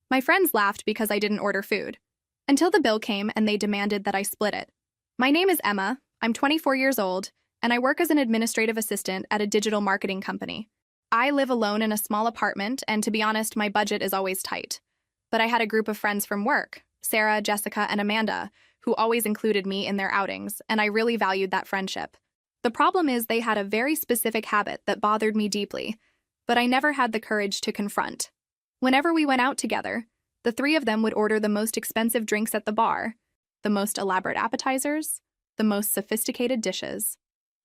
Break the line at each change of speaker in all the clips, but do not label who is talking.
My friends laughed because I didn't order food. Until the bill came and they demanded that I split it. My name is Emma, I'm 24 years old, and I work as an administrative assistant at a digital marketing company. I live alone in a small apartment, and to be honest, my budget is always tight. But I had a group of friends from work, Sarah, Jessica, and Amanda, who always included me in their outings, and I really valued that friendship. The problem is they had a very specific habit that bothered me deeply, but I never had the courage to confront. Whenever we went out together, the three of them would order the most expensive drinks at the bar, the most elaborate appetizers, the most sophisticated dishes.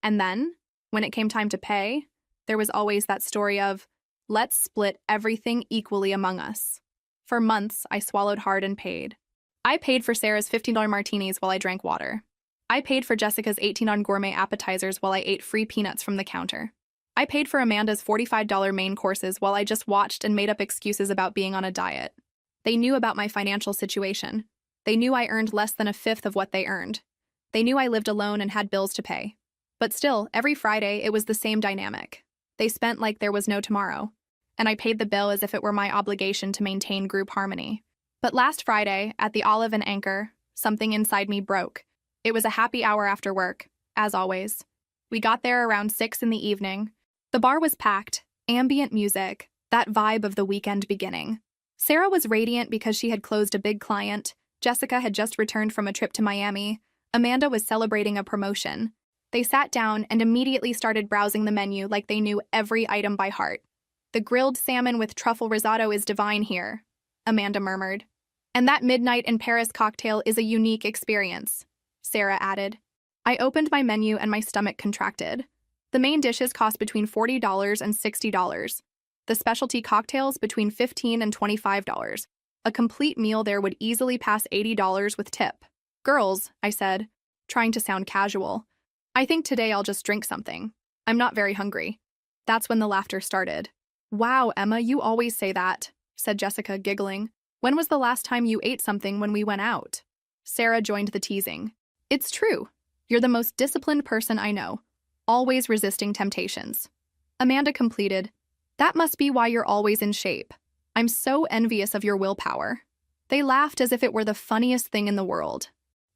And then, when it came time to pay, there was always that story of, let's split everything equally among us. For months, I swallowed hard and paid. I paid for Sarah's $15 martinis while I drank water. I paid for Jessica's $18 gourmet appetizers while I ate free peanuts from the counter. I paid for Amanda's $45 main courses while I just watched and made up excuses about being on a diet. They knew about my financial situation. They knew I earned less than a fifth of what they earned. They knew I lived alone and had bills to pay. But still, every Friday, it was the same dynamic. They spent like there was no tomorrow, and I paid the bill as if it were my obligation to maintain group harmony. But last Friday, at the Olive and Anchor, something inside me broke. It was a happy hour after work, as always. We got there around 6 in the evening. The bar was packed, ambient music, that vibe of the weekend beginning. Sarah was radiant because she had closed a big client. Jessica had just returned from a trip to Miami. Amanda was celebrating a promotion. They sat down and immediately started browsing the menu like they knew every item by heart. "The grilled salmon with truffle risotto is divine here," Amanda murmured. "And that midnight in Paris cocktail is a unique experience," Sarah added. I opened my menu and my stomach contracted. The main dishes cost between $40 and $60. The specialty cocktails between $15 and $25. A complete meal there would easily pass $80 with tip. "Girls," I said, trying to sound casual, "I think today I'll just drink something. I'm not very hungry." That's when the laughter started. "Wow, Emma, you always say that," said Jessica, giggling. "When was the last time you ate something when we went out?" Sarah joined the teasing. "It's true. You're the most disciplined person I know, always resisting temptations." Amanda completed, "That must be why you're always in shape. I'm so envious of your willpower." They laughed as if it were the funniest thing in the world.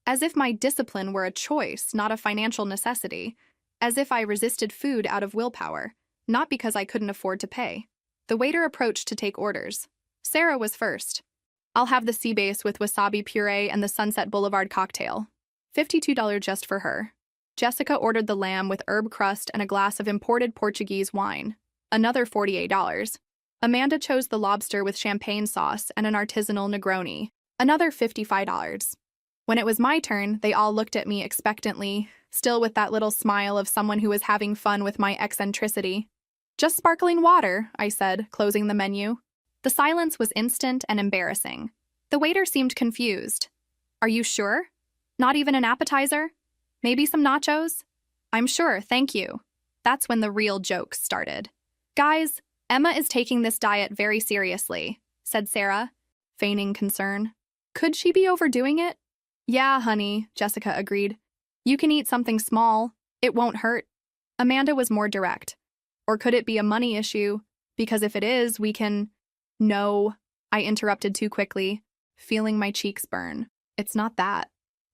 As if my discipline were a choice, not a financial necessity. As if I resisted food out of willpower, not because I couldn't afford to pay. The waiter approached to take orders. Sarah was first. "I'll have the sea bass with wasabi puree and the Sunset Boulevard cocktail." $52 just for her. Jessica ordered the lamb with herb crust and a glass of imported Portuguese wine. Another $48. Amanda chose the lobster with champagne sauce and an artisanal Negroni. Another $55. When it was my turn, they all looked at me expectantly, still with that little smile of someone who was having fun with my eccentricity. "Just sparkling water," I said, closing the menu. The silence was instant and embarrassing. The waiter seemed confused. "Are you sure? Not even an appetizer? Maybe some nachos?" "I'm sure, thank you." That's when the real jokes started. "Guys, Emma is taking this diet very seriously," said Sarah, feigning concern. "Could she be overdoing it?" "Yeah, honey," Jessica agreed. "You can eat something small. It won't hurt." Amanda was more direct. "Or could it be a money issue? Because if it is, we can—" "No," I interrupted too quickly, feeling my cheeks burn. "It's not that.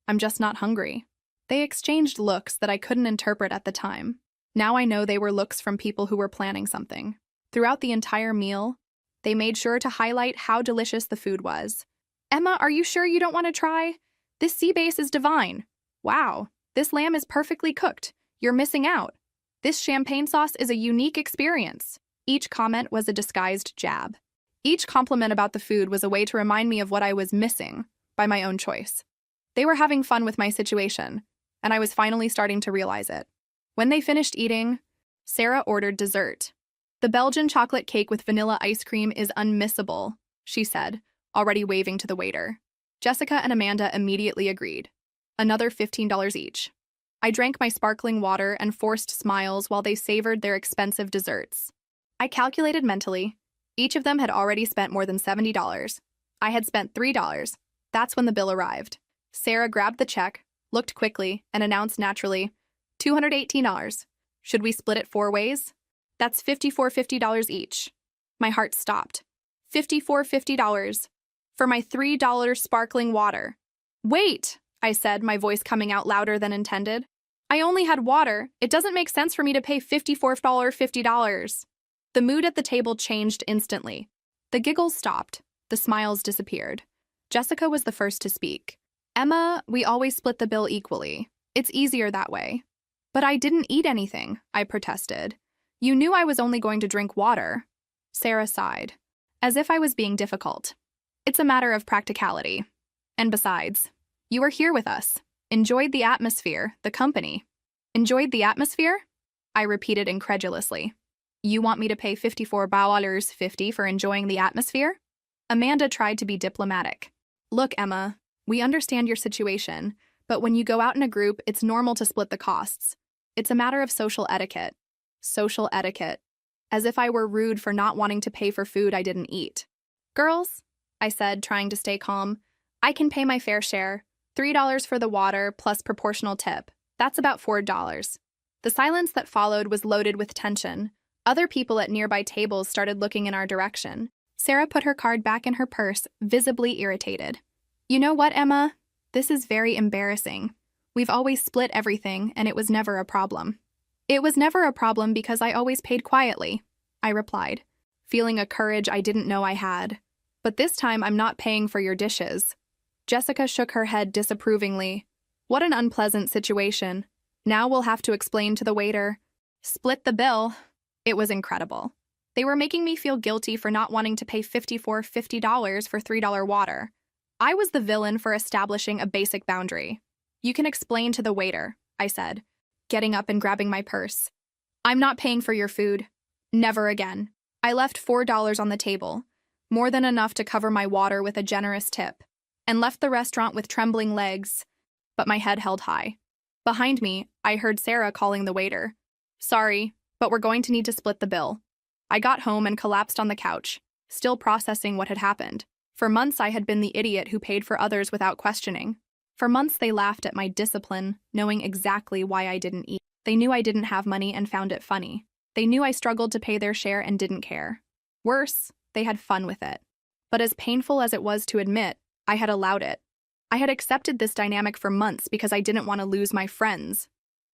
I'm just not hungry." They exchanged looks that I couldn't interpret at the time. Now I know they were looks from people who were planning something. Throughout the entire meal, they made sure to highlight how delicious the food was. "Emma, are you sure you don't want to try? This sea bass is divine. Wow, this lamb is perfectly cooked. You're missing out. This champagne sauce is a unique experience." Each comment was a disguised jab. Each compliment about the food was a way to remind me of what I was missing by my own choice. They were having fun with my situation, and I was finally starting to realize it. When they finished eating, Sarah ordered dessert. "The Belgian chocolate cake with vanilla ice cream is unmissable," she said, already waving to the waiter. Jessica and Amanda immediately agreed. Another $15 each. I drank my sparkling water and forced smiles while they savored their expensive desserts. I calculated mentally. Each of them had already spent more than $70. I had spent $3. That's when the bill arrived. Sarah grabbed the check, looked quickly, and announced naturally, $218. Should we split it 4 ways? That's $54.50 each. My heart stopped. $54.50. For my $3 sparkling water. Wait, I said, my voice coming out louder than intended. I only had water. It doesn't make sense for me to pay $54.50. The mood at the table changed instantly. The giggles stopped. The smiles disappeared. Jessica was the first to speak. Emma, we always split the bill equally. It's easier that way. But I didn't eat anything, I protested. You knew I was only going to drink water. Sarah sighed, as if I was being difficult. It's a matter of practicality. And besides, you were here with us. Enjoyed the atmosphere, the company. Enjoyed the atmosphere? I repeated incredulously. You want me to pay $54.50 for enjoying the atmosphere? Amanda tried to be diplomatic. Look, Emma, we understand your situation, but when you go out in a group, it's normal to split the costs. It's a matter of social etiquette. Social etiquette. As if I were rude for not wanting to pay for food I didn't eat. Girls, I said, trying to stay calm, I can pay my fair share. $3 for the water plus proportional tip. That's about $4. The silence that followed was loaded with tension. Other people at nearby tables started looking in our direction. Sarah put her card back in her purse, visibly irritated. You know what, Emma? This is very embarrassing. We've always split everything, and it was never a problem. It was never a problem because I always paid quietly, I replied, feeling a courage I didn't know I had. But this time I'm not paying for your dishes. Jessica shook her head disapprovingly. What an unpleasant situation. Now we'll have to explain to the waiter. Split the bill. It was incredible. They were making me feel guilty for not wanting to pay $54.50 for $3 water. I was the villain for establishing a basic boundary. You can explain to the waiter, I said, getting up and grabbing my purse. I'm not paying for your food. Never again. I left $4 on the table, more than enough to cover my water with a generous tip, and left the restaurant with trembling legs, but my head held high. Behind me, I heard Sarah calling the waiter. Sorry, but we're going to need to split the bill. I got home and collapsed on the couch, still processing what had happened. For months I had been the idiot who paid for others without questioning. For months they laughed at my discipline, knowing exactly why I didn't eat. They knew I didn't have money and found it funny. They knew I struggled to pay their share and didn't care. Worse, they had fun with it. But as painful as it was to admit, I had allowed it. I had accepted this dynamic for months because I didn't want to lose my friends,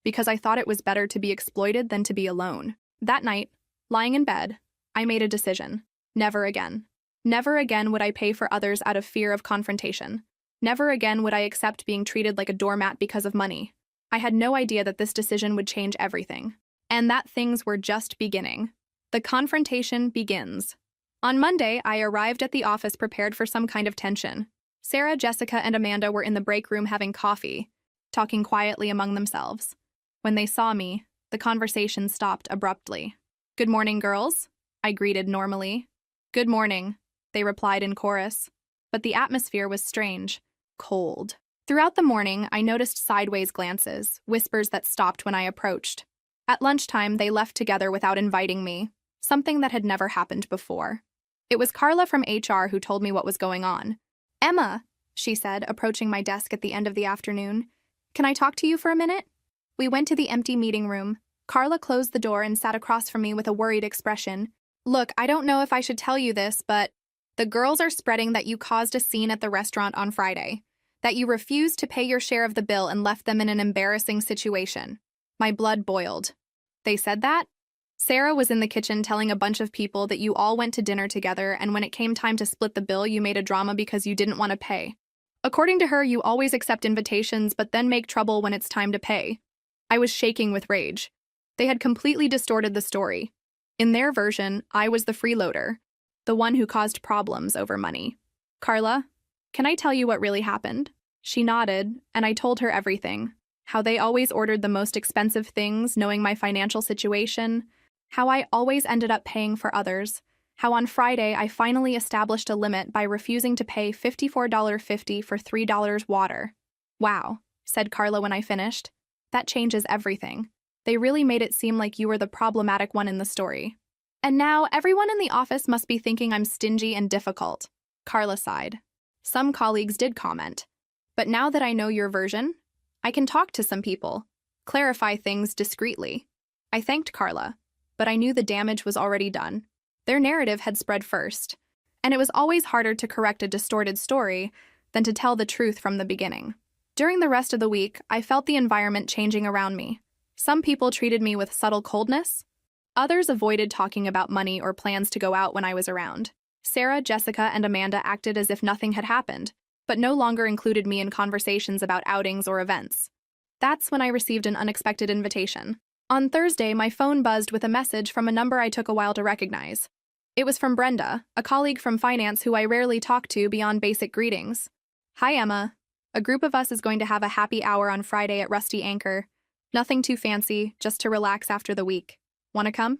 because I thought it was better to be exploited than to be alone. That night, lying in bed, I made a decision. Never again. Never again would I pay for others out of fear of confrontation. Never again would I accept being treated like a doormat because of money. I had no idea that this decision would change everything, and that things were just beginning. The confrontation begins. On Monday, I arrived at the office prepared for some kind of tension. Sarah, Jessica, and Amanda were in the break room having coffee, talking quietly among themselves. When they saw me, the conversation stopped abruptly. Good morning, girls, I greeted normally. Good morning, they replied in chorus. But the atmosphere was strange, cold. Throughout the morning, I noticed sideways glances, whispers that stopped when I approached. At lunchtime, they left together without inviting me, something that had never happened before. It was Carla from HR who told me what was going on. Emma, she said, approaching my desk at the end of the afternoon. Can I talk to you for a minute? We went to the empty meeting room. Carla closed the door and sat across from me with a worried expression. Look, I don't know if I should tell you this, but the girls are spreading that you caused a scene at the restaurant on Friday, that you refused to pay your share of the bill and left them in an embarrassing situation. My blood boiled. They said that? Sarah was in the kitchen telling a bunch of people that you all went to dinner together, and when it came time to split the bill, you made a drama because you didn't want to pay. According to her, you always accept invitations but then make trouble when it's time to pay. I was shaking with rage. They had completely distorted the story. In their version, I was the freeloader, the one who caused problems over money. Carla, can I tell you what really happened? She nodded, and I told her everything. How they always ordered the most expensive things, knowing my financial situation. How I always ended up paying for others. How on Friday I finally established a limit by refusing to pay $54.50 for $3 water. Wow, said Carla when I finished. That changes everything. They really made it seem like you were the problematic one in the story. And now everyone in the office must be thinking I'm stingy and difficult. Carla sighed. Some colleagues did comment. But now that I know your version, I can talk to some people, clarify things discreetly. I thanked Carla, but I knew the damage was already done. Their narrative had spread first, and it was always harder to correct a distorted story than to tell the truth from the beginning. During the rest of the week, I felt the environment changing around me. Some people treated me with subtle coldness. Others avoided talking about money or plans to go out when I was around. Sarah, Jessica, and Amanda acted as if nothing had happened, but no longer included me in conversations about outings or events. That's when I received an unexpected invitation. On Thursday, my phone buzzed with a message from a number I took a while to recognize. It was from Brenda, a colleague from finance who I rarely talk to beyond basic greetings. "Hi, Emma. A group of us is going to have a happy hour on Friday at Rusty Anchor. Nothing too fancy, just to relax after the week. Want to come?"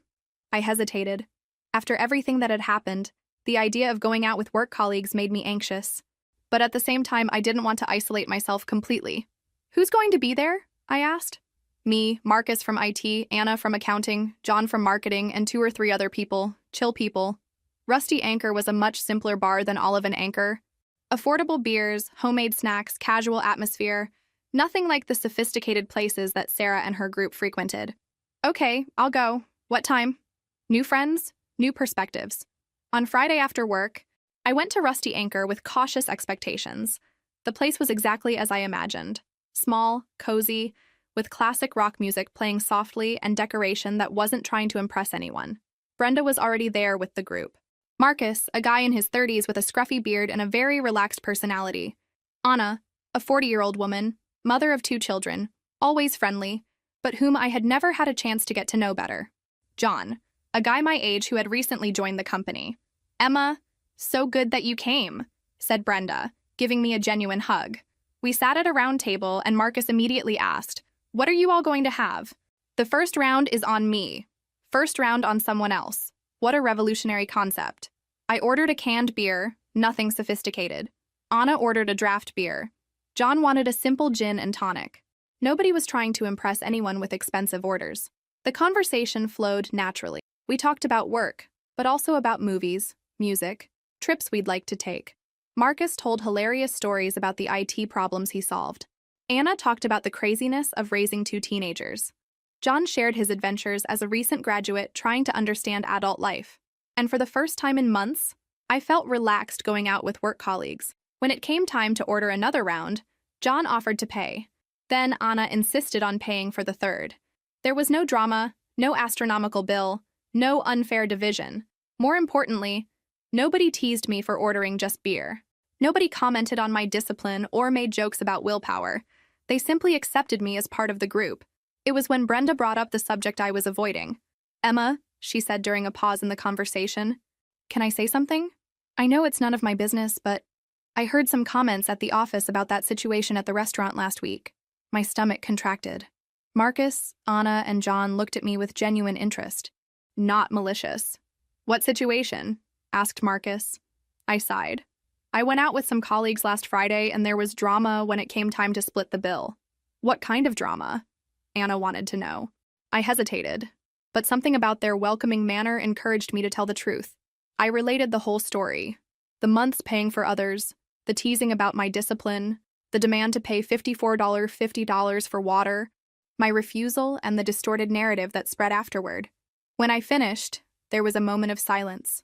I hesitated. After everything that had happened, the idea of going out with work colleagues made me anxious. But at the same time, I didn't want to isolate myself completely. "Who's going to be there?" I asked. "Me, Marcus from IT, Anna from accounting, John from marketing, and 2 or 3 other people, chill people." Rusty Anchor was a much simpler bar than Olive and Anchor. Affordable beers, homemade snacks, casual atmosphere, nothing like the sophisticated places that Sarah and her group frequented. "Okay, I'll go. What time?" New friends, new perspectives. On Friday after work, I went to Rusty Anchor with cautious expectations. The place was exactly as I imagined. Small, cozy, with classic rock music playing softly and decoration that wasn't trying to impress anyone. Brenda was already there with the group. Marcus, a guy in his 30s with a scruffy beard and a very relaxed personality. Anna, a 40-year-old woman, mother of 2 children, always friendly, but whom I had never had a chance to get to know better. John, a guy my age who had recently joined the company. "Emma, so good that you came," said Brenda, giving me a genuine hug. We sat at a round table and Marcus immediately asked, "What are you all going to have?" "The first round is on me. First round on someone else." What a revolutionary concept. I ordered a canned beer, nothing sophisticated. Anna ordered a draft beer. John wanted a simple gin and tonic. Nobody was trying to impress anyone with expensive orders. The conversation flowed naturally. We talked about work, but also about movies, music, trips we'd like to take. Marcus told hilarious stories about the IT problems he solved. Anna talked about the craziness of raising 2 teenagers. John shared his adventures as a recent graduate trying to understand adult life. And for the first time in months, I felt relaxed going out with work colleagues. When it came time to order another round, John offered to pay. Then Anna insisted on paying for the third. There was no drama, no astronomical bill, no unfair division. More importantly, nobody teased me for ordering just beer. Nobody commented on my discipline or made jokes about willpower. They simply accepted me as part of the group. It was when Brenda brought up the subject I was avoiding. "Emma," she said during a pause in the conversation, "can I say something? I know it's none of my business, but I heard some comments at the office about that situation at the restaurant last week." My stomach contracted. Marcus, Anna, and John looked at me with genuine interest. Not malicious. "What situation?" asked Marcus. I sighed. "I went out with some colleagues last Friday and there was drama when it came time to split the bill." "What kind of drama?" Anna wanted to know. I hesitated, but something about their welcoming manner encouraged me to tell the truth. I related the whole story. The months paying for others, the teasing about my discipline, the demand to pay $50 for water, my refusal, and the distorted narrative that spread afterward. When I finished, there was a moment of silence.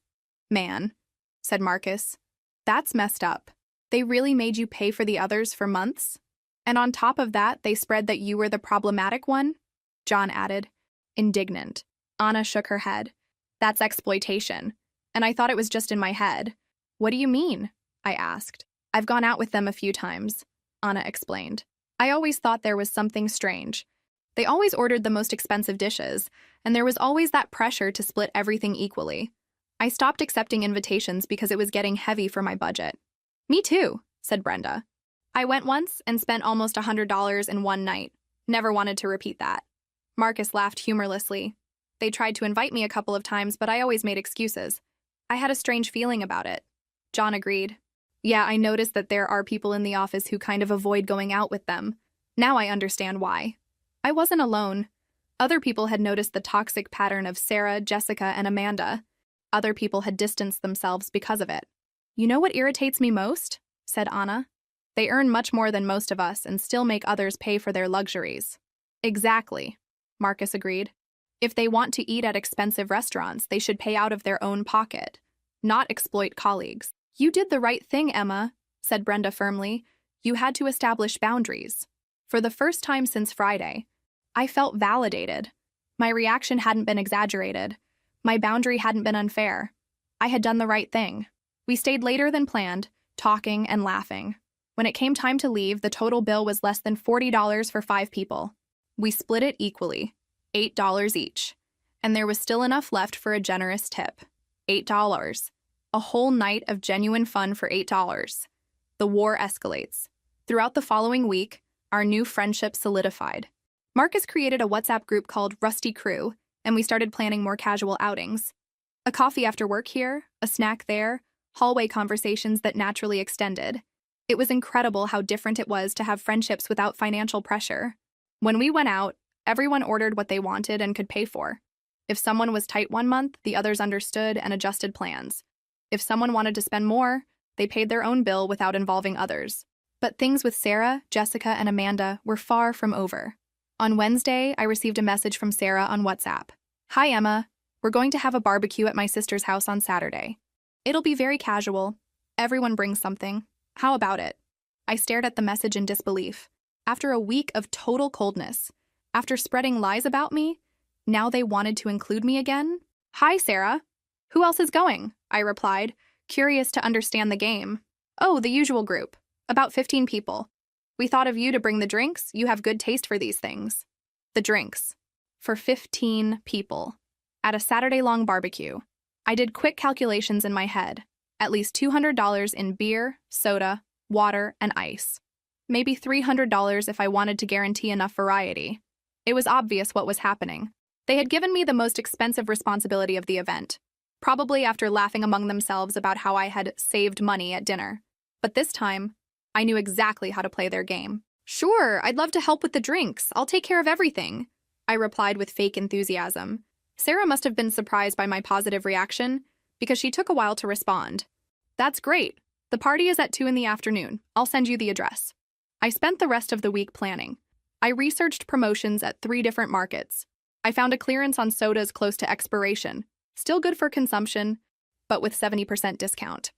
"Man," said Marcus, "that's messed up. They really made you pay for the others for months? And on top of that, they spread that you were the problematic one?" John added, indignant. Anna shook her head. "That's exploitation. And I thought it was just in my head." "What do you mean?" I asked. "I've gone out with them a few times," Anna explained. "I always thought there was something strange. They always ordered the most expensive dishes, and there was always that pressure to split everything equally. I stopped accepting invitations because it was getting heavy for my budget." "Me too," said Brenda. "I went once and spent almost $100 in one night. Never wanted to repeat that." Marcus laughed humorlessly. "They tried to invite me a couple of times, but I always made excuses. I had a strange feeling about it." John agreed. "Yeah, I noticed that there are people in the office who kind of avoid going out with them. Now I understand why." I wasn't alone. Other people had noticed the toxic pattern of Sarah, Jessica, and Amanda. Other people had distanced themselves because of it. "You know what irritates me most?" said Anna. "They earn much more than most of us and still make others pay for their luxuries." "Exactly," Marcus agreed. "If they want to eat at expensive restaurants, they should pay out of their own pocket, not exploit colleagues. You did the right thing, Emma, said Brenda firmly. You had to establish boundaries. For the first time since Friday, I felt validated. My reaction hadn't been exaggerated. My boundary hadn't been unfair. I had done the right thing. We stayed later than planned, talking and laughing. When it came time to leave, the total bill was less than $40 for 5 people. We split it equally, $8 each. And there was still enough left for a generous tip. $8. A whole night of genuine fun for $8. The war escalates. Throughout the following week, our new friendship solidified. Marcus created a WhatsApp group called Rusty Crew, and we started planning more casual outings. A coffee after work here, a snack there, hallway conversations that naturally extended. It was incredible how different it was to have friendships without financial pressure. When we went out, everyone ordered what they wanted and could pay for. If someone was tight one month, the others understood and adjusted plans. If someone wanted to spend more, they paid their own bill without involving others. But things with Sarah, Jessica, and Amanda were far from over. On Wednesday, I received a message from Sarah on WhatsApp. Hi, Emma. We're going to have a barbecue at my sister's house on Saturday. It'll be very casual. Everyone brings something. How about it? I stared at the message in disbelief. After a week of total coldness, after spreading lies about me, now they wanted to include me again? Hi, Sarah. Who else is going? I replied, curious to understand the game. Oh, the usual group. About 15 people. We thought of you to bring the drinks. You have good taste for these things. The drinks. For 15 people. At a Saturday-long barbecue. I did quick calculations in my head. At least $200 in beer, soda, water, and ice. Maybe $300 if I wanted to guarantee enough variety. It was obvious what was happening. They had given me the most expensive responsibility of the event, probably after laughing among themselves about how I had saved money at dinner. But this time, I knew exactly how to play their game. Sure, I'd love to help with the drinks. I'll take care of everything, I replied with fake enthusiasm. Sarah must have been surprised by my positive reaction because she took a while to respond. That's great. The party is at 2 in the afternoon. I'll send you the address. I spent the rest of the week planning. I researched promotions at 3 different markets. I found a clearance on sodas close to expiration, still good for consumption, but with 70% discount.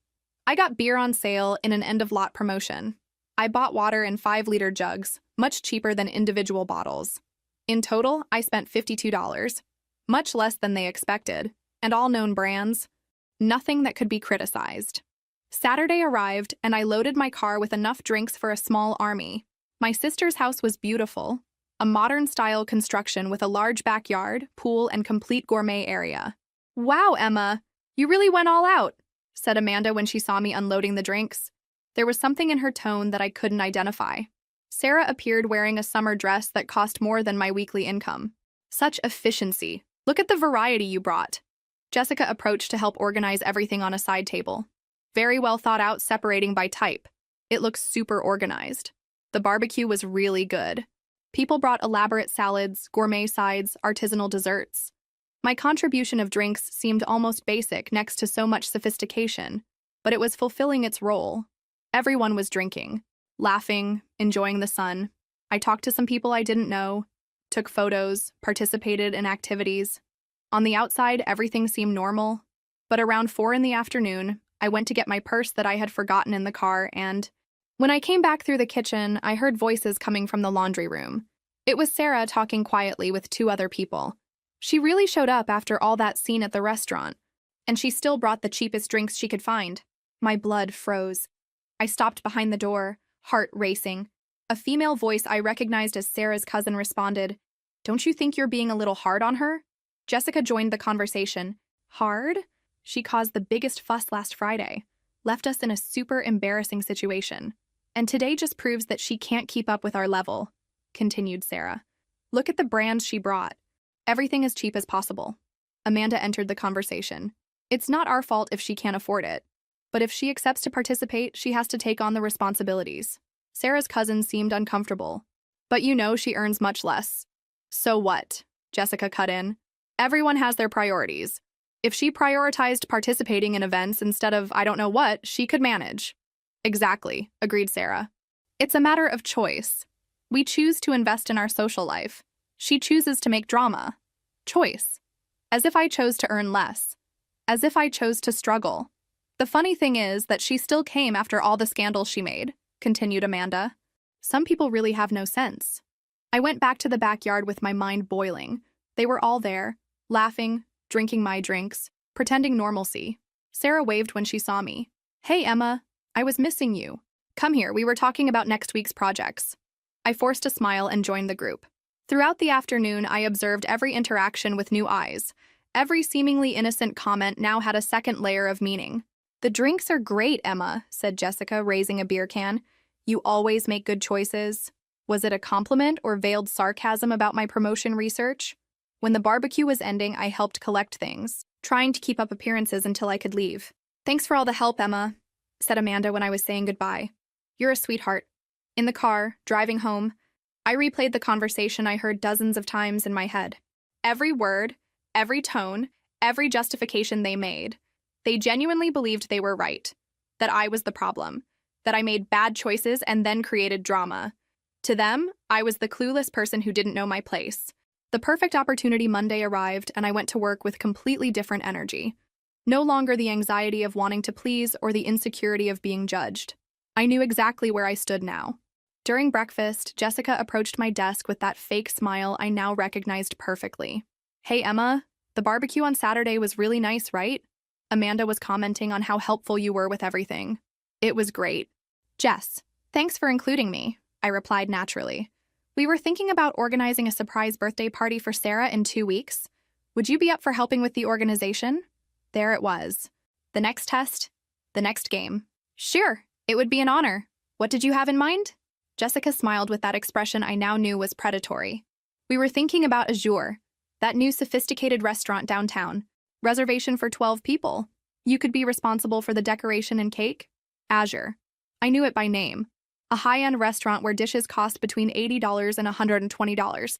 I got beer on sale in an end-of-lot promotion. I bought water in 5-liter jugs, much cheaper than individual bottles. In total, I spent $52, much less than they expected, and all known brands. Nothing that could be criticized. Saturday arrived, and I loaded my car with enough drinks for a small army. My sister's house was beautiful, a modern-style construction with a large backyard, pool, and complete gourmet area. Wow, Emma, you really went all out, said Amanda when she saw me unloading the drinks. There was something in her tone that I couldn't identify. Sarah appeared wearing a summer dress that cost more than my weekly income. Such efficiency. Look at the variety you brought. Jessica approached to help organize everything on a side table. Very well thought out, separating by type. It looks super organized. The barbecue was really good. People brought elaborate salads, gourmet sides, artisanal desserts. My contribution of drinks seemed almost basic next to so much sophistication, but it was fulfilling its role. Everyone was drinking, laughing, enjoying the sun. I talked to some people I didn't know, took photos, participated in activities. On the outside, everything seemed normal, but around 4 in the afternoon, I went to get my purse that I had forgotten in the car, and when I came back through the kitchen, I heard voices coming from the laundry room. It was Sarah talking quietly with 2 other people. She really showed up after all that scene at the restaurant, and she still brought the cheapest drinks she could find. My blood froze. I stopped behind the door, heart racing. A female voice I recognized as Sarah's cousin responded, "Don't you think you're being a little hard on her?" Jessica joined the conversation. Hard? She caused the biggest fuss last Friday, left us in a super embarrassing situation. And today just proves that she can't keep up with our level, continued Sarah. Look at the brands she brought. Everything as cheap as possible. Amanda entered the conversation. It's not our fault if she can't afford it. But if she accepts to participate, she has to take on the responsibilities. Sarah's cousin seemed uncomfortable. But you know she earns much less. So what? Jessica cut in. Everyone has their priorities. If she prioritized participating in events instead of I don't know what, she could manage. Exactly, agreed Sarah. It's a matter of choice. We choose to invest in our social life. She chooses to make drama. Choice. As if I chose to earn less. As if I chose to struggle. The funny thing is that she still came after all the scandals she made, continued Amanda. Some people really have no sense. I went back to the backyard with my mind boiling. They were all there, laughing, drinking my drinks, pretending normalcy. Sarah waved when she saw me. Hey, Emma, I was missing you. Come here, we were talking about next week's projects. I forced a smile and joined the group. Throughout the afternoon, I observed every interaction with new eyes. Every seemingly innocent comment now had a second layer of meaning. The drinks are great, Emma, said Jessica, raising a beer can. You always make good choices. Was it a compliment or veiled sarcasm about my promotion research? When the barbecue was ending, I helped collect things, trying to keep up appearances until I could leave. Thanks for all the help, Emma, said Amanda when I was saying goodbye. You're a sweetheart. In the car, driving home, I replayed the conversation I heard dozens of times in my head. Every word, every tone, every justification they made. They genuinely believed they were right, that I was the problem, that I made bad choices and then created drama. To them, I was the clueless person who didn't know my place. The perfect opportunity Monday arrived, and I went to work with completely different energy. No longer the anxiety of wanting to please or the insecurity of being judged. I knew exactly where I stood now. During breakfast, Jessica approached my desk with that fake smile I now recognized perfectly. Hey, Emma, the barbecue on Saturday was really nice, right? Amanda was commenting on how helpful you were with everything. It was great. Jess, thanks for including me, I replied naturally. We were thinking about organizing a surprise birthday party for Sarah in 2 weeks. Would you be up for helping with the organization? There it was. The next test, the next game. Sure, it would be an honor. What did you have in mind? Jessica smiled with that expression I now knew was predatory. We were thinking about Azure, that new sophisticated restaurant downtown. Reservation for 12 people. You could be responsible for the decoration and cake? Azure. I knew it by name. A high-end restaurant where dishes cost between $80 and $120.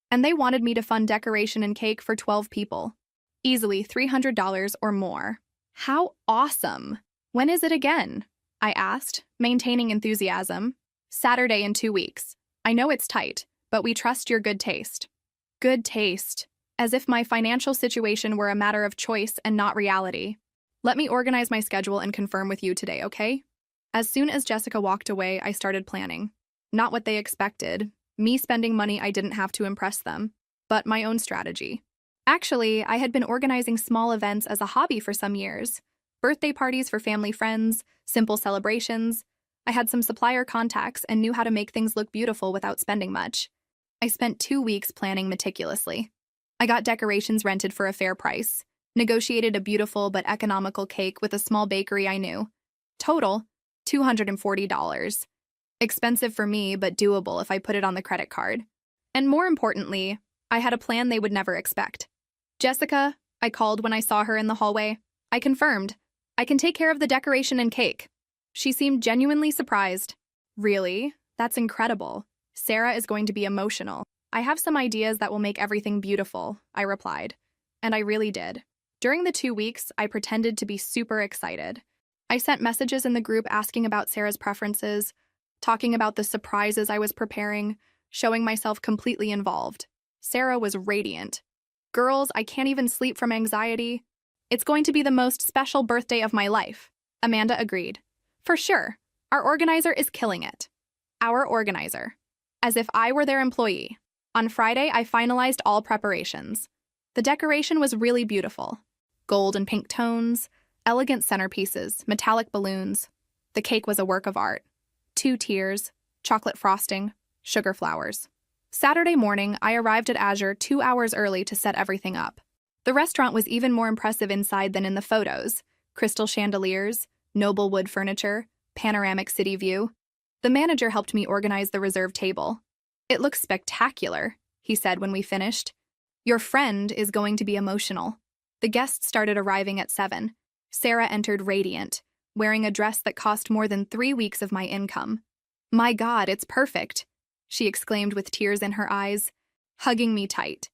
And they wanted me to fund decoration and cake for 12 people. Easily $300 or more. How awesome! When is it again? I asked, maintaining enthusiasm. Saturday in 2 weeks. I know it's tight, but we trust your good taste. Good taste. As if my financial situation were a matter of choice and not reality. Let me organize my schedule and confirm with you today, okay? As soon as Jessica walked away, I started planning. Not what they expected, me spending money I didn't have to impress them, but my own strategy. Actually, I had been organizing small events as a hobby for some years. Birthday parties for family friends, simple celebrations. I had some supplier contacts and knew how to make things look beautiful without spending much. I spent 2 weeks planning meticulously. I got decorations rented for a fair price, negotiated a beautiful but economical cake with a small bakery I knew. Total, $240. Expensive for me, but doable if I put it on the credit card. And more importantly, I had a plan they would never expect. Jessica, I called when I saw her in the hallway. I confirmed. I can take care of the decoration and cake. She seemed genuinely surprised. Really? That's incredible. Sarah is going to be emotional. I have some ideas that will make everything beautiful, I replied. And I really did. During the 2 weeks, I pretended to be super excited. I sent messages in the group asking about Sarah's preferences, talking about the surprises I was preparing, showing myself completely involved. Sarah was radiant. Girls, I can't even sleep from anxiety. It's going to be the most special birthday of my life. Amanda agreed. For sure. Our organizer is killing it. Our organizer. As if I were their employee. On Friday, I finalized all preparations. The decoration was really beautiful. Gold and pink tones, elegant centerpieces, metallic balloons. The cake was a work of art. 2 tiers, chocolate frosting, sugar flowers. Saturday morning, I arrived at Azure 2 hours early to set everything up. The restaurant was even more impressive inside than in the photos. Crystal chandeliers, noble wood furniture, panoramic city view. The manager helped me organize the reserved table. It looks spectacular, he said when we finished. Your friend is going to be emotional. The guests started arriving at 7. Sarah entered radiant, wearing a dress that cost more than 3 weeks of my income. My God, it's perfect, she exclaimed with tears in her eyes, hugging me tight.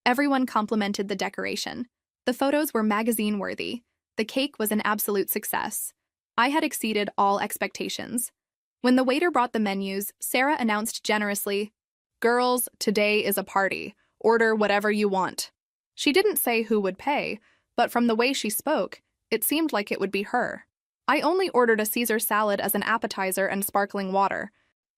Everyone complimented the decoration. The photos were magazine-worthy. The cake was an absolute success. I had exceeded all expectations. When the waiter brought the menus, Sarah announced generously, "Girls, today is a party. Order whatever you want." She didn't say who would pay, but from the way she spoke, It seemed like it would be her. I only ordered a Caesar salad as an appetizer and sparkling water.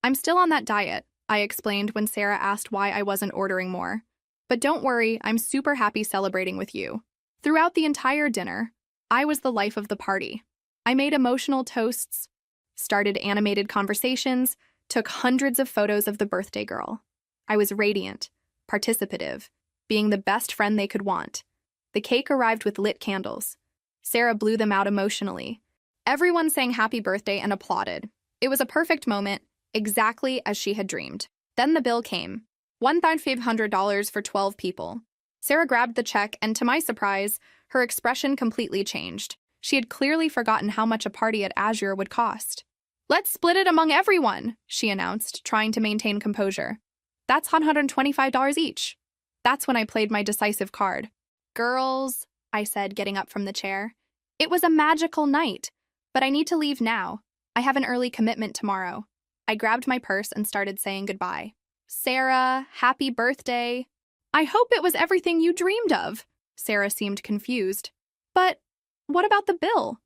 I'm still on that diet, I explained when Sarah asked why I wasn't ordering more. But don't worry, I'm super happy celebrating with you. Throughout the entire dinner, I was the life of the party. I made emotional toasts, started animated conversations, took hundreds of photos of the birthday girl. I was radiant, participative, being the best friend they could want. The cake arrived with lit candles. Sarah blew them out emotionally. Everyone sang happy birthday and applauded. It was a perfect moment, exactly as she had dreamed. Then the bill came. $1,500 for 12 people. Sarah grabbed the check, and to my surprise, her expression completely changed. She had clearly forgotten how much a party at Azure would cost. "Let's split it among everyone," she announced, trying to maintain composure. "That's $125 each." That's when I played my decisive card. "Girls," I said, getting up from the chair. "It was a magical night, but I need to leave now. I have an early commitment tomorrow." I grabbed my purse and started saying goodbye. "Sarah, happy birthday." "I hope it was everything you dreamed of." Sarah seemed confused. "But what about the bill?"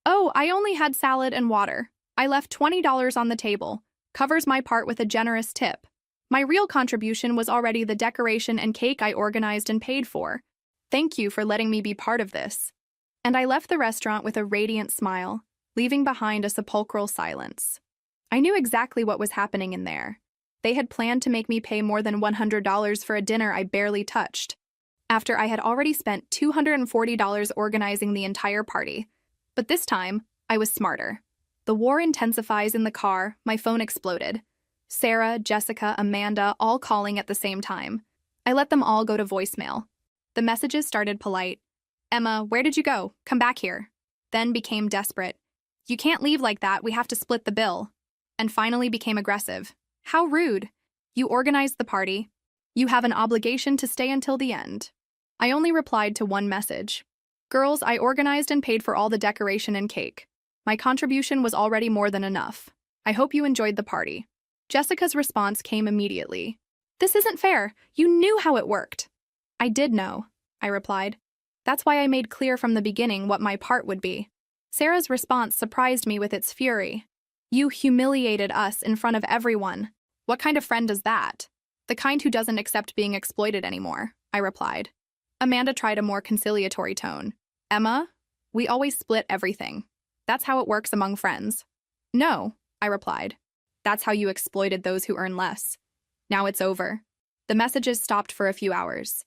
"Oh, I only had salad and water. I left $20 on the table. Covers my part with a generous tip. My real contribution was already the decoration and cake I organized and paid for. Thank you for letting me be part of this." And I left the restaurant with a radiant smile, leaving behind a sepulchral silence. I knew exactly what was happening in there. They had planned to make me pay more than $100 for a dinner I barely touched, after I had already spent $240 organizing the entire party. But this time, I was smarter. The war intensifies in the car. My phone exploded. Sarah, Jessica, Amanda, all calling at the same time. I let them all go to voicemail. The messages started polite. "Emma, where did you go? Come back here." Then became desperate. "You can't leave like that. We have to split the bill." And finally became aggressive. "How rude. You organized the party. You have an obligation to stay until the end." I only replied to one message. "Girls, I organized and paid for all the decoration and cake. My contribution was already more than enough. I hope you enjoyed the party." Jessica's response came immediately. "This isn't fair. You knew how it worked." "I did know," I replied. "That's why I made clear from the beginning what my part would be." Sarah's response surprised me with its fury. "You humiliated us in front of everyone. What kind of friend does that?" "The kind who doesn't accept being exploited anymore," I replied. Amanda tried a more conciliatory tone. "Emma, we always split everything. That's how it works among friends." "No," I replied. "That's how you exploited those who earn less. Now it's over." The messages stopped for a few hours.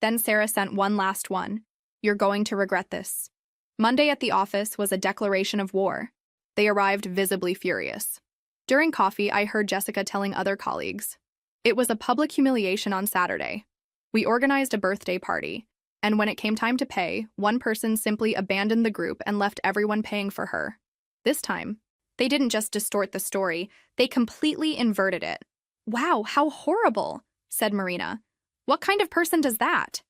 Then Sarah sent one last one. "You're going to regret this." Monday at the office was a declaration of war. They arrived visibly furious. During coffee, I heard Jessica telling other colleagues. It was a public humiliation on Saturday. We organized a birthday party, and when it came time to pay, one person simply abandoned the group and left everyone paying for her. This time, they didn't just distort the story, they completely inverted it. "Wow, how horrible," said Marina. "What kind of person does that?"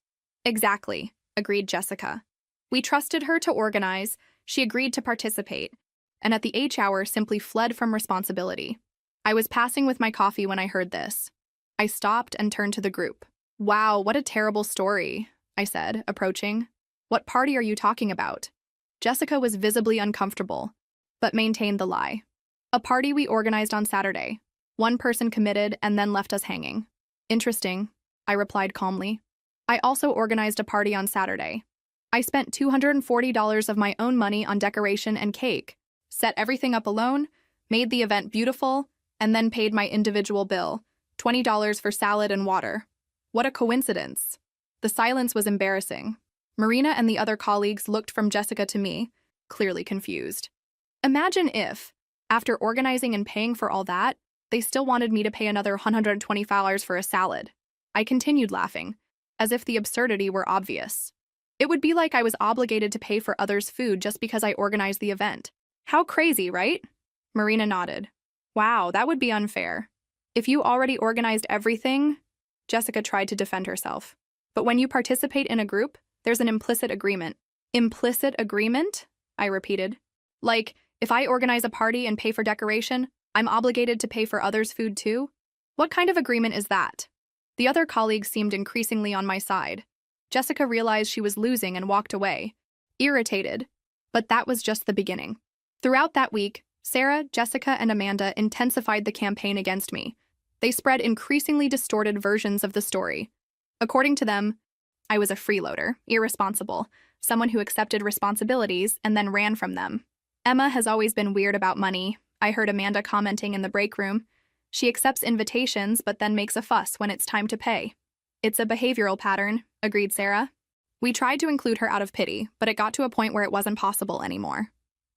"Exactly," agreed Jessica. "We trusted her to organize, she agreed to participate, and at the H hour simply fled from responsibility." I was passing with my coffee when I heard this. I stopped and turned to the group. "Wow, what a terrible story," I said, approaching. "What party are you talking about?" Jessica was visibly uncomfortable, but maintained the lie. "A party we organized on Saturday. One person committed and then left us hanging." "Interesting," I replied calmly. "I also organized a party on Saturday. I spent $240 of my own money on decoration and cake, set everything up alone, made the event beautiful, and then paid my individual bill, $20 for salad and water. What a coincidence." The silence was embarrassing. Marina and the other colleagues looked from Jessica to me, clearly confused. Imagine if, after organizing and paying for all that, they still wanted me to pay another $120 for a salad. I continued laughing, as if the absurdity were obvious. It would be like I was obligated to pay for others' food just because I organized the event. How crazy, right? Marina nodded. "Wow, that would be unfair. If you already organized everything..." Jessica tried to defend herself. "But when you participate in a group, there's an implicit agreement." "Implicit agreement?" I repeated. "Like, if I organize a party and pay for decoration, I'm obligated to pay for others' food too? What kind of agreement is that?" The other colleagues seemed increasingly on my side. Jessica realized she was losing and walked away, irritated, But that was just the beginning. Throughout that week, Sarah, Jessica, and Amanda intensified the campaign against me. They spread increasingly distorted versions of the story. According to them, I was a freeloader, irresponsible, someone who accepted responsibilities and then ran from them. Emma has always been weird about money, I heard Amanda commenting in the break room. She accepts invitations but then makes a fuss when it's time to pay. It's a behavioral pattern, agreed Sarah. We tried to include her out of pity, but it got to a point where it wasn't possible anymore.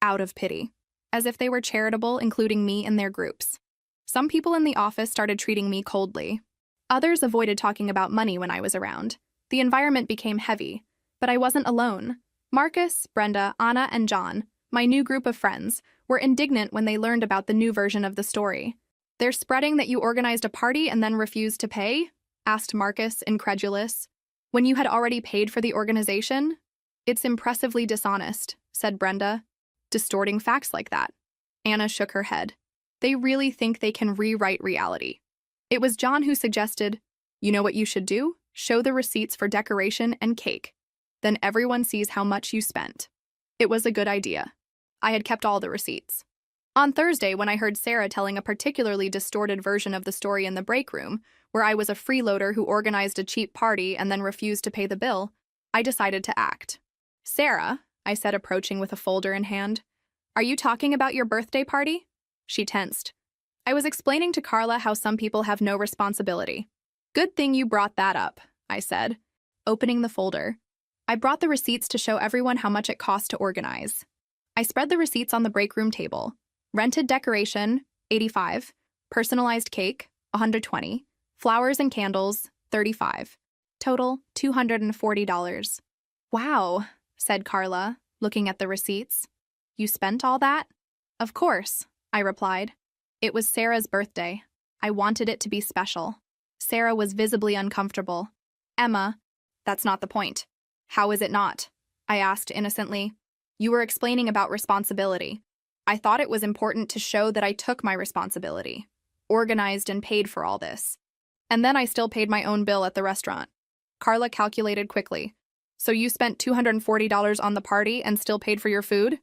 Out of pity. As if they were charitable, including me in their groups. Some people in the office started treating me coldly. Others avoided talking about money when I was around. The environment became heavy, but I wasn't alone. Marcus, Brenda, Anna, and John, my new group of friends, were indignant when they learned about the new version of the story. "They're spreading that you organized a party and then refused to pay?" asked Marcus, incredulous. "When you had already paid for the organization?" "It's impressively dishonest," said Brenda, distorting facts like that. Anna shook her head. "They really think they can rewrite reality." It was John who suggested, "You know what you should do? Show the receipts for decoration and cake. Then everyone sees how much you spent." It was a good idea. I had kept all the receipts. On Thursday, when I heard Sarah telling a particularly distorted version of the story in the break room, where I was a freeloader who organized a cheap party and then refused to pay the bill, I decided to act. "Sarah," I said, approaching with a folder in hand, "are you talking about your birthday party?" She tensed. I was explaining to Carla how some people have no responsibility. "Good thing you brought that up," I said, opening the folder. I brought the receipts to show everyone how much it cost to organize. I spread the receipts on the break room table. Rented decoration, $85, personalized cake, $120, flowers and candles, $35. Total, $240. "Wow," said Carla, looking at the receipts. "You spent all that?" "Of course," I replied. It was Sarah's birthday. I wanted it to be special. Sarah was visibly uncomfortable. "Emma, that's not the point." "How is it not?" I asked innocently. "You were explaining about responsibility. I thought it was important to show that I took my responsibility, organized and paid for all this. And then I still paid my own bill at the restaurant." Carla calculated quickly. "So you spent $240 on the party and still paid for your food?"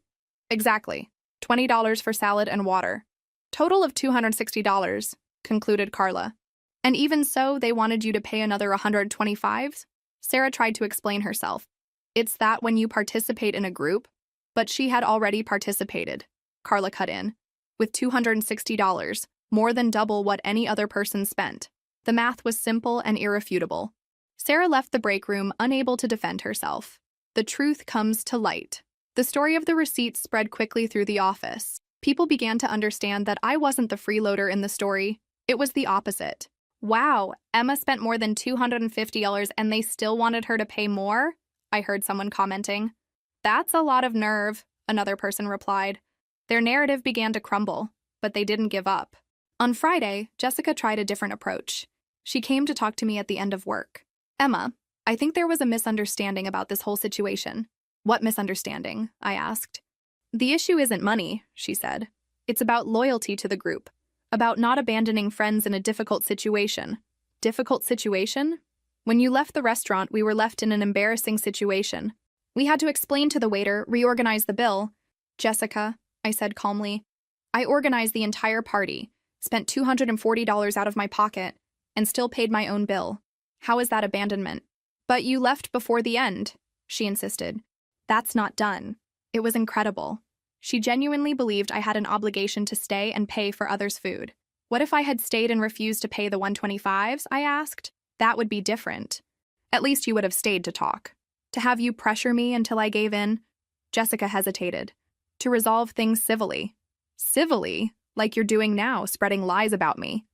"Exactly. $20 for salad and water. Total of $260, concluded Carla. "And even so, they wanted you to pay another $125? Sarah tried to explain herself. "It's that when you participate in a group." But she had already participated, Carla cut in, with $260, more than double what any other person spent. The math was simple and irrefutable. Sarah left the break room unable to defend herself. The truth comes to light. The story of the receipts spread quickly through the office. People began to understand that I wasn't the freeloader in the story. It was the opposite. "Wow, Emma spent more than $250 and they still wanted her to pay more?" I heard someone commenting. "That's a lot of nerve," another person replied. Their narrative began to crumble, but they didn't give up. On Friday, Jessica tried a different approach. She came to talk to me at the end of work. "Emma, I think there was a misunderstanding about this whole situation." "What misunderstanding?" I asked. "The issue isn't money," she said. "It's about loyalty to the group, about not abandoning friends in a difficult situation." "Difficult situation?" "When you left the restaurant, we were left in an embarrassing situation. We had to explain to the waiter, reorganize the bill." "Jessica," I said calmly, "I organized the entire party, spent $240 out of my pocket, and still paid my own bill. How is that abandonment?" "But you left before the end," she insisted. "That's not done." It was incredible. She genuinely believed I had an obligation to stay and pay for others' food. "What if I had stayed and refused to pay the $125s?" I asked. "That would be different. At least you would have stayed to talk. To have you pressure me until I gave in?" Jessica hesitated. "To resolve things civilly." "Civilly? Like you're doing now, spreading lies about me."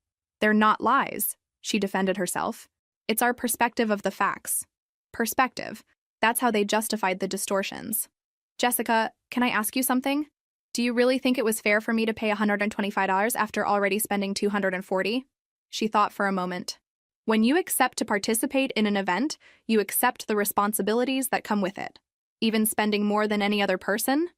"They're not lies," she defended herself. "It's our perspective of the facts." Perspective. That's how they justified the distortions. "Jessica, can I ask you something? Do you really think it was fair for me to pay $125 after already spending $240? She thought for a moment. "When you accept to participate in an event, you accept the responsibilities that come with it. Even spending more than any other person?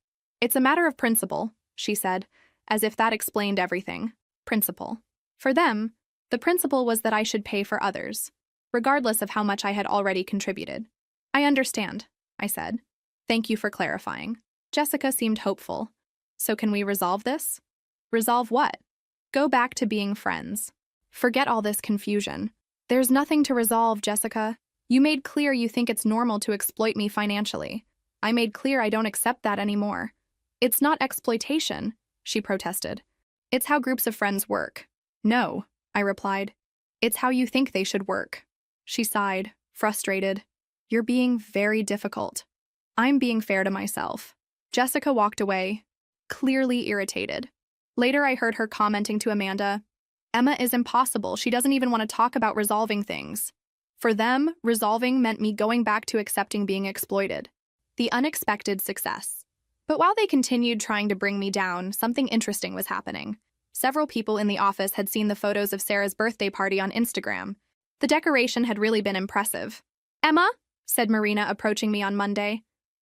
It's a matter of principle," she said, as if that explained everything. Principle. For them, the principle was that I should pay for others, regardless of how much I had already contributed. "I understand," I said. "Thank you for clarifying." Jessica seemed hopeful. So can we resolve this? Resolve what? Go back to being friends. Forget all this confusion. There's nothing to resolve, Jessica. You made clear you think it's normal to exploit me financially. I made clear I don't accept that anymore. It's not exploitation, she protested. It's how groups of friends work. No, I replied. It's how you think they should work. She sighed, frustrated. You're being very difficult. I'm being fair to myself. Jessica walked away, clearly irritated. Later, I heard her commenting to Amanda, Emma is impossible. She doesn't even want to talk about resolving things. For them, resolving meant me going back to accepting being exploited. The unexpected success. But while they continued trying to bring me down, something interesting was happening. Several people in the office had seen the photos of Sarah's birthday party on Instagram. The decoration had really been impressive. Emma, said Marina, approaching me on Monday,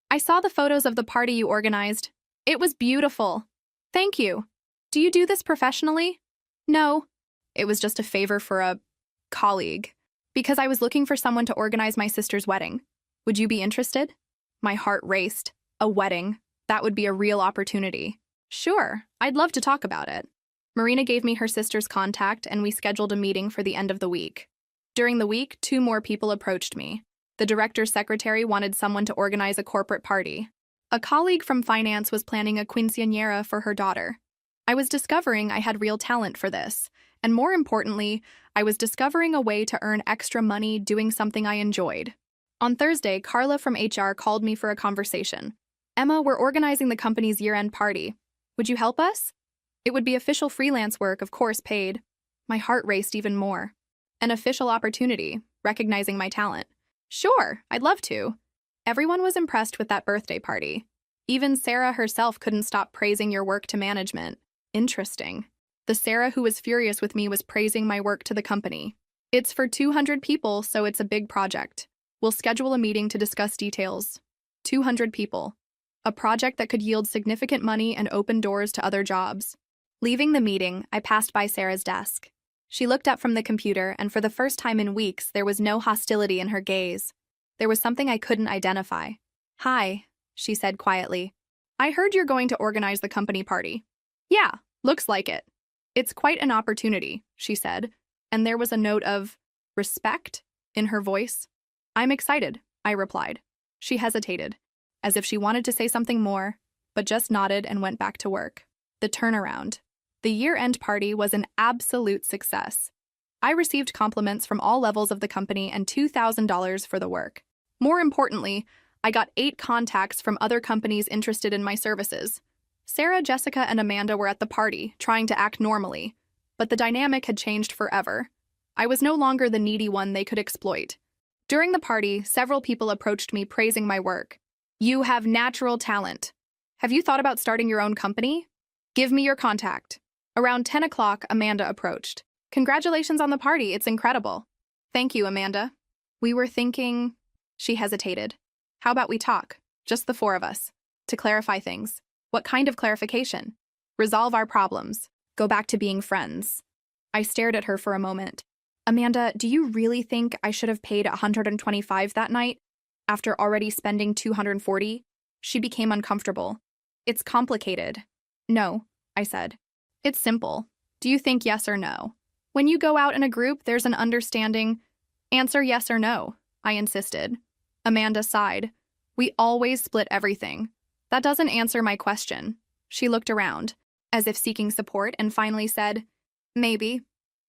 I saw the photos of the party you organized. It was beautiful. Thank you. Do you do this professionally? No. It was just a favor for a colleague. Because I was looking for someone to organize my sister's wedding. Would you be interested? My heart raced. A wedding. That would be a real opportunity. Sure, I'd love to talk about it. Marina gave me her sister's contact and we scheduled a meeting for the end of the week. During the week, 2 more people approached me. The director's secretary wanted someone to organize a corporate party. A colleague from finance was planning a quinceañera for her daughter. I was discovering I had real talent for this, and more importantly, I was discovering a way to earn extra money doing something I enjoyed. On Thursday, Carla from HR called me for a conversation. Emma, we're organizing the company's year-end party. Would you help us? It would be official freelance work, of course paid. My heart raced even more. An official opportunity, recognizing my talent. Sure, I'd love to. Everyone was impressed with that birthday party. Even Sarah herself couldn't stop praising your work to management. Interesting. The Sarah who was furious with me was praising my work to the company. It's for 200 people, so it's a big project. We'll schedule a meeting to discuss details. 200 people. A project that could yield significant money and open doors to other jobs. Leaving the meeting, I passed by Sarah's desk. She looked up from the computer, and for the first time in weeks, there was no hostility in her gaze. There was something I couldn't identify. Hi, she said quietly. I heard you're going to organize the company party. Yeah, looks like it. It's quite an opportunity, she said, and there was a note of respect in her voice. I'm excited, I replied. She hesitated, as if she wanted to say something more, but just nodded and went back to work. The turnaround. The year-end party was an absolute success. I received compliments from all levels of the company and $2,000 for the work. More importantly, I got 8 contacts from other companies interested in my services. Sarah, Jessica, and Amanda were at the party, trying to act normally, but the dynamic had changed forever. I was no longer the needy one they could exploit. During the party, several people approached me praising my work. You have natural talent. Have you thought about starting your own company? Give me your contact. Around 10 o'clock, Amanda approached. Congratulations on the party, it's incredible. Thank you, Amanda. We were thinking... She hesitated. How about we talk, just the 4 of us, to clarify things. What kind of clarification? Resolve our problems. Go back to being friends. I stared at her for a moment. Amanda, do you really think I should have paid $125 that night, after already spending $240? She became uncomfortable. It's complicated. No, I said. It's simple. Do you think yes or no? When you go out in a group, there's an understanding. Answer yes or no, I insisted. Amanda sighed. We always split everything. That doesn't answer my question. She looked around, as if seeking support, and finally said, Maybe.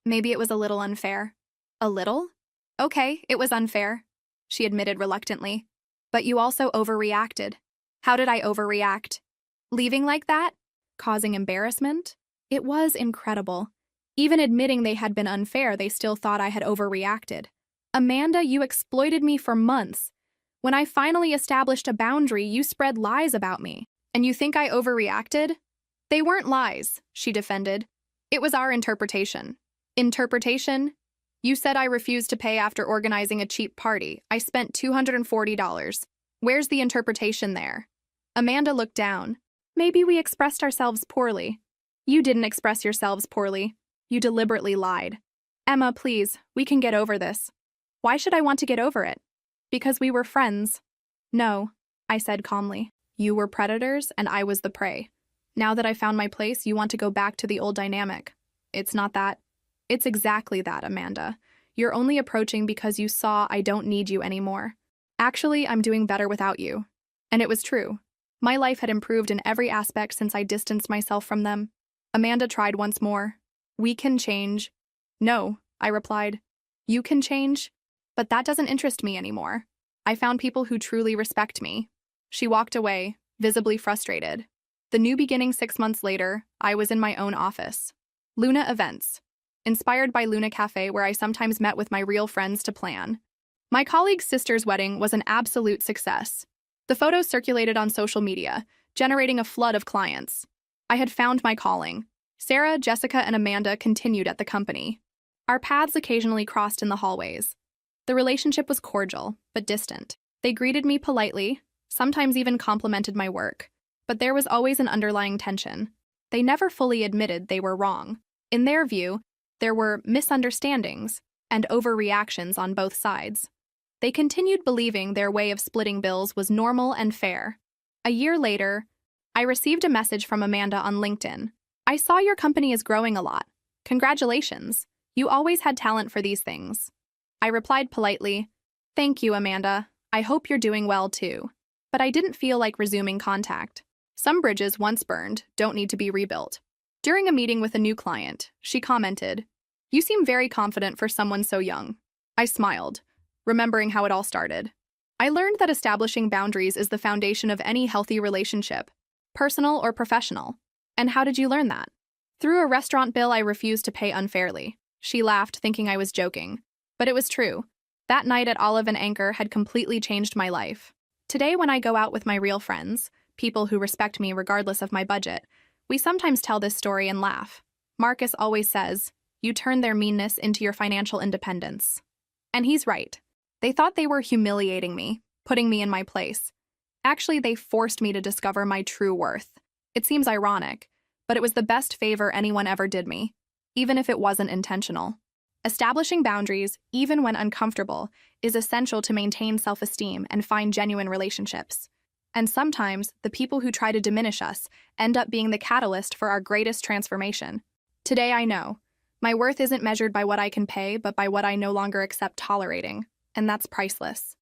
Maybe it was a little unfair. A little? Okay, it was unfair, she admitted reluctantly. But you also overreacted. How did I overreact? Leaving like that? Causing embarrassment? It was incredible. Even admitting they had been unfair, they still thought I had overreacted. Amanda, you exploited me for months. When I finally established a boundary, you spread lies about me. And you think I overreacted? They weren't lies, she defended. It was our interpretation. Interpretation? You said I refused to pay after organizing a cheap party. I spent $240. Where's the interpretation there? Amanda looked down. Maybe we expressed ourselves poorly. You didn't express yourselves poorly. You deliberately lied. Emma, please, we can get over this. Why should I want to get over it? Because we were friends. No, I said calmly. You were predators and I was the prey. Now that I found my place, you want to go back to the old dynamic. It's not that. It's exactly that, Amanda. You're only approaching because you saw I don't need you anymore. Actually, I'm doing better without you. And it was true. My life had improved in every aspect since I distanced myself from them. Amanda tried once more. We can change. No, I replied. You can change? But that doesn't interest me anymore. I found people who truly respect me. She walked away, visibly frustrated. The new beginning 6 months later, I was in my own office. Luna Events. Inspired by Luna Cafe, where I sometimes met with my real friends to plan. My colleague's sister's wedding was an absolute success. The photos circulated on social media, generating a flood of clients. I had found my calling. Sarah, Jessica, and Amanda continued at the company. Our paths occasionally crossed in the hallways. The relationship was cordial, but distant. They greeted me politely, sometimes even complimented my work. But there was always an underlying tension. They never fully admitted they were wrong. In their view, there were misunderstandings and overreactions on both sides. They continued believing their way of splitting bills was normal and fair. A year later, I received a message from Amanda on LinkedIn. I saw your company is growing a lot. Congratulations. You always had talent for these things. I replied politely, Thank you, Amanda. I hope you're doing well too. But I didn't feel like resuming contact. Some bridges once burned don't need to be rebuilt. During a meeting with a new client, she commented, You seem very confident for someone so young. I smiled, remembering how it all started. I learned that establishing boundaries is the foundation of any healthy relationship, personal or professional. And how did you learn that? Through a restaurant bill I refused to pay unfairly. She laughed, thinking I was joking. But it was true. That night at Olive and Anchor had completely changed my life. Today, when I go out with my real friends, people who respect me regardless of my budget, we sometimes tell this story and laugh. Marcus always says, You turn their meanness into your financial independence. And he's right. They thought they were humiliating me, putting me in my place. Actually, they forced me to discover my true worth. It seems ironic, but it was the best favor anyone ever did me, even if it wasn't intentional. Establishing boundaries, even when uncomfortable, is essential to maintain self-esteem and find genuine relationships. And sometimes, the people who try to diminish us end up being the catalyst for our greatest transformation. Today I know, my worth isn't measured by what I can pay, but by what I no longer accept tolerating, and that's priceless.